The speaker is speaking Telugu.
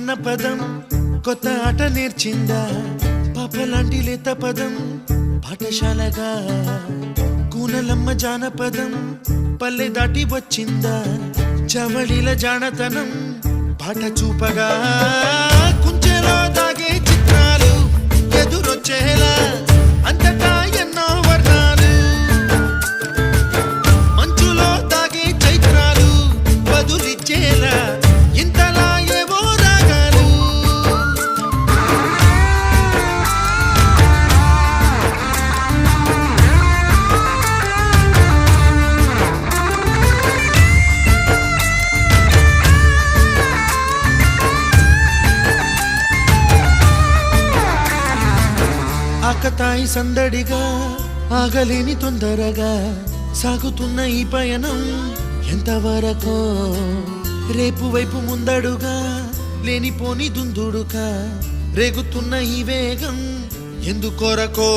అన్న పదం కొత్త ఆట నేర్చిందా పాపలాంటి లేత పదం పాఠశాలగా కూనలమ్మ జానపదం పల్లె దాటి వచ్చిందా చవళిల జానతనం పాట చూపగా కుంచెలో దాగే చిత్రాలు ఎదురొచ్చేలా అంతటా ఎన్నో వర్ణాలు మంచులో దాగే చైత్రాలు బదులిచ్చేలా ఇంతలా ఏవో రాగాలు ఆకతాయి సందడిగా ఆగలేని తొందరగా సాగుతున్న ఈ పయనం ఎంతవరకో రేపు వైపు ముందడుగా లేనిపోని దుందుడుగా రేగుతున్న ఈ వేగం ఎందుకొరకో